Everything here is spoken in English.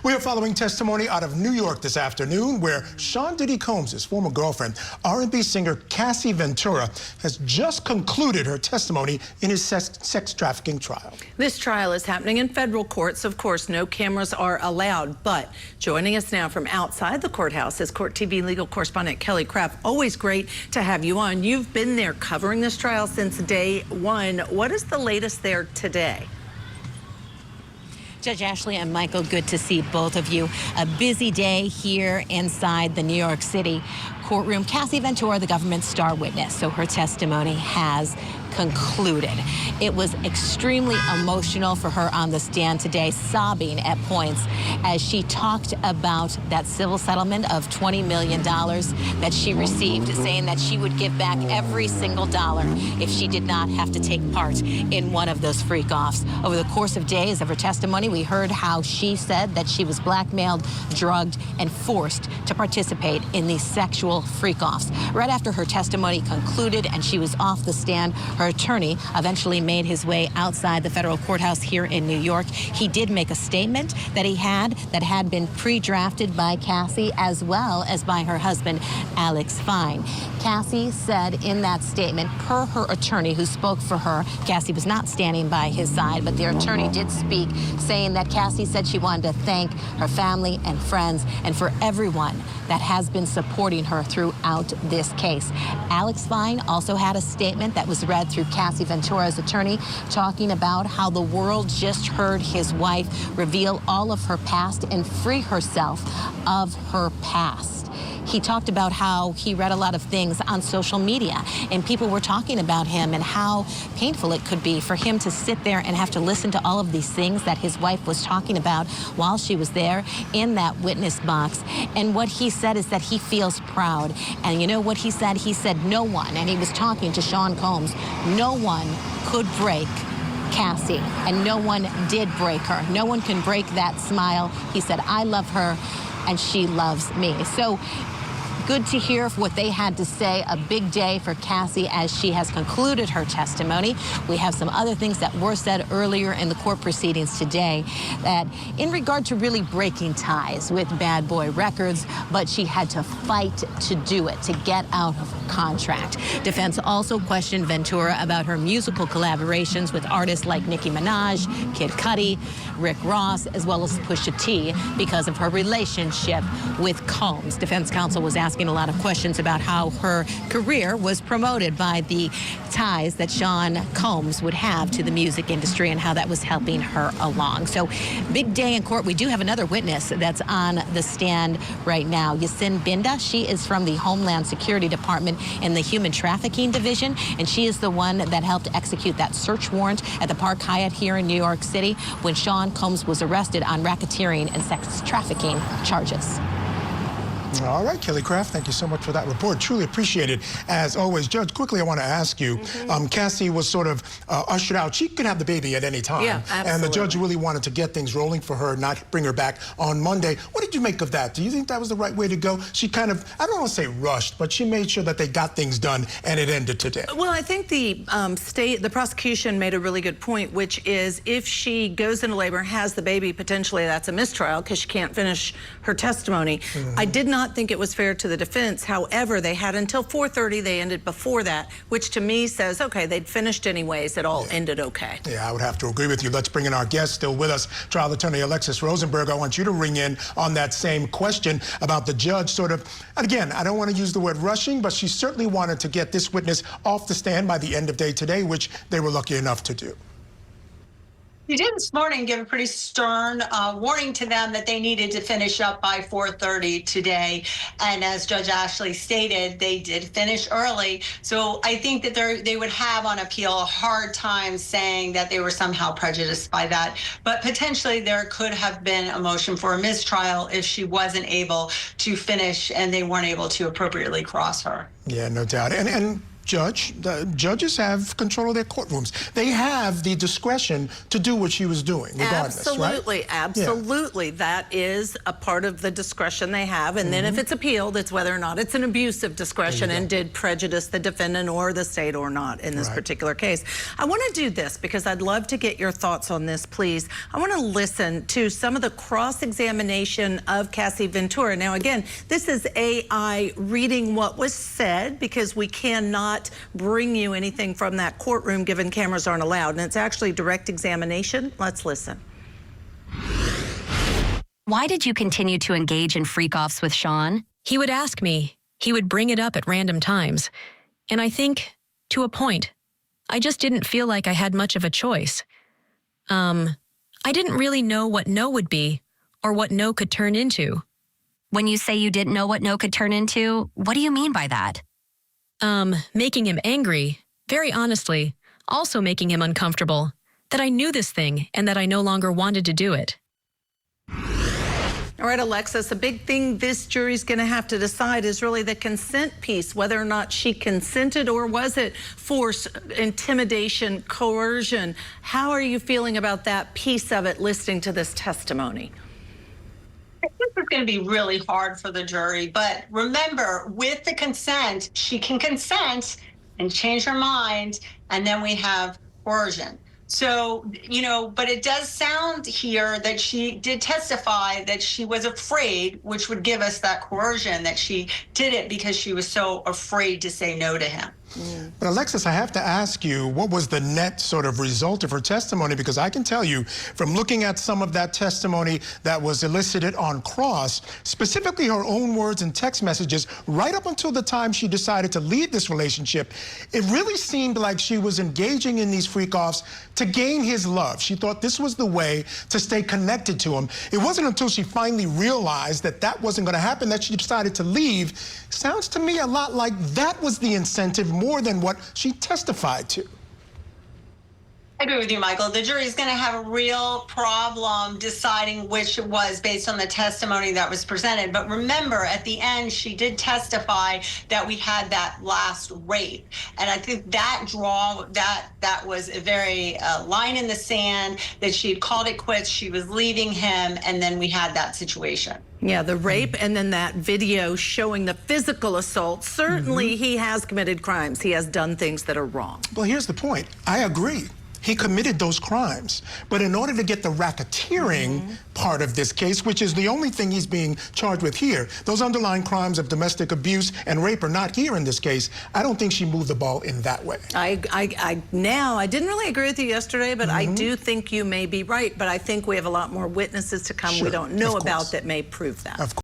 We are following testimony out of New York this afternoon where Sean Diddy Combs' former girlfriend, R&B singer Cassie Ventura, has just concluded her testimony in his sex trafficking trial. This trial is happening in federal courts. Of course, no cameras are allowed, but joining us now from outside the courthouse is Court TV legal correspondent Kelly Craft. Always great to have you on. You've been there covering this trial since day one. What is the latest there today? Judge Ashley and Michael, good to see both of you. A busy day here inside the New York City courtroom. Cassie Ventura, the government's star witness, so her testimony has concluded. It was extremely emotional for her on the stand today, sobbing at points as she talked about that civil settlement of $20 million that she received, saying that she would give back every single dollar if she did not have to take part in one of those freak-offs. Over the course of days of her testimony, we heard how she said that she was blackmailed, drugged, and forced to participate in these sexual freak-offs. Right after her testimony concluded and she was off the stand, her attorney eventually made his way outside the federal courthouse here in New York. He did make a statement that had been pre-drafted by Cassie as well as by her husband, Alex Fine. Cassie said in that statement, per her attorney who spoke for her, Cassie was not standing by his side, but their attorney did speak, saying that Cassie said she wanted to thank her family and friends and for everyone that has been supporting her throughout this case. Alex Fine also had a statement that was read through Cassie Ventura's attorney, talking about how the world just heard his wife reveal all of her past and free herself of her past. He talked about how he read a lot of things on social media and people were talking about him and how painful it could be for him to sit there and have to listen to all of these things that his wife was talking about while she was there in that witness box. And what he said is that he feels proud. And you know what he said? He said no one, and he was talking to Sean Combs, no one could break Cassie, and no one did break her. No one can break that smile. He said, I love her and she loves me. So good to hear what they had to say. A big day for Cassie as she has concluded her testimony. We have some other things that were said earlier in the court proceedings today that in regard to really breaking ties with Bad Boy Records, but she had to fight to do it, to get out of her contract. Defense also questioned Ventura about her musical collaborations with artists like Nicki Minaj, Kid Cudi, Rick Ross, as well as Pusha T because of her relationship with Combs. Defense counsel was asking a lot of questions about how her career was promoted by the ties that Sean Combs would have to the music industry and how that was helping her along. So big day in court. We do have another witness that's on the stand right now. Yasin Binda. She is from the Homeland Security Department in the Human Trafficking Division, and she is the one that helped execute that search warrant at the Park Hyatt here in New York City when Sean Combs was arrested on racketeering and sex trafficking charges. All right, Kelly Craft, thank you so much for that report. Truly appreciate it. As always, Judge, quickly I want to ask you, Cassie was sort of ushered out. She could have the baby at any time. Yeah, absolutely. And the judge really wanted to get things rolling for her, not bring her back on Monday. What did you make of that? Do you think that was the right way to go? She kind of, I don't want to say rushed, but she made sure that they got things done and it ended today. Well, I think the prosecution made a really good point, which is if she goes into labor, has the baby, potentially that's a mistrial because she can't finish her testimony. I did not think it was fair to the defense. However, they had until 4:30. They ended before that, which to me says, okay, they'd finished anyways. It all ended okay. Yeah, I would have to agree with you. Let's bring in our guest still with us, trial attorney Alexis Rosenberg. I want you to ring in on that same question about the judge sort of, again, I don't want to use the word rushing, but she certainly wanted to get this witness off the stand by the end of day today, which they were lucky enough to do. You did this morning give a pretty stern warning to them that they needed to finish up by 4:30 today. And as Judge Ashley stated, they did finish early. So I think that they would have on appeal a hard time saying that they were somehow prejudiced by that. But potentially there could have been a motion for a mistrial if she wasn't able to finish and they weren't able to appropriately cross her. Yeah, no doubt. And Judge, the judges have control of their courtrooms. They have the discretion to do what she was doing, regardless, absolutely, right? Absolutely. Yeah. That is a part of the discretion they have. And then if it's appealed, it's whether or not it's an abuse of discretion and did prejudice the defendant or the state or not in this particular case. I want to do this because I'd love to get your thoughts on this, please. I want to listen to some of the cross-examination of Cassie Ventura. Now, again, this is AI reading what was said because we cannot bring you anything from that courtroom given cameras aren't allowed, and it's actually direct examination. Let's listen. Why did you continue to engage in freak-offs with Sean? He would ask me. He would bring it up at random times. And I think, to a point, I just didn't feel like I had much of a choice. I didn't really know what no would be or what no could turn into. When you say you didn't know what no could turn into, what do you mean by that? Making him angry, very honestly, also making him uncomfortable, that I knew this thing and that I no longer wanted to do it. All right, Alexis, a big thing this jury's going to have to decide is really the consent piece, whether or not she consented or was it force, intimidation, coercion. How are you feeling about that piece of it listening to this testimony? I think it's going to be really hard for the jury. But remember, with the consent, she can consent and change her mind. And then we have coercion. So, but it does sound here that she did testify that she was afraid, which would give us that coercion, that she did it because she was so afraid to say no to him. But Alexis, I have to ask you, what was the net sort of result of her testimony? Because I can tell you from looking at some of that testimony that was elicited on cross, specifically her own words and text messages, right up until the time she decided to leave this relationship, it really seemed like she was engaging in these freak-offs to gain his love. She thought this was the way to stay connected to him. It wasn't until she finally realized that that wasn't going to happen that she decided to leave. Sounds to me a lot like that was the incentive more than what she testified to. I agree with you, Michael. The jury is going to have a real problem deciding which it was based on the testimony that was presented. But remember, at the end, she did testify that we had that last rape. And I think that was a very line in the sand, that she had called it quits, she was leaving him, and then we had that situation. Yeah, the rape and then that video showing the physical assault. Certainly he has committed crimes. He has done things that are wrong. Well, here's the point. I agree. He committed those crimes. But in order to get the racketeering part of this case, which is the only thing he's being charged with here, those underlying crimes of domestic abuse and rape are not here in this case. I don't think she moved the ball in that way. I didn't really agree with you yesterday, but I do think you may be right. But I think we have a lot more witnesses to come we don't know about that may prove that. Of course.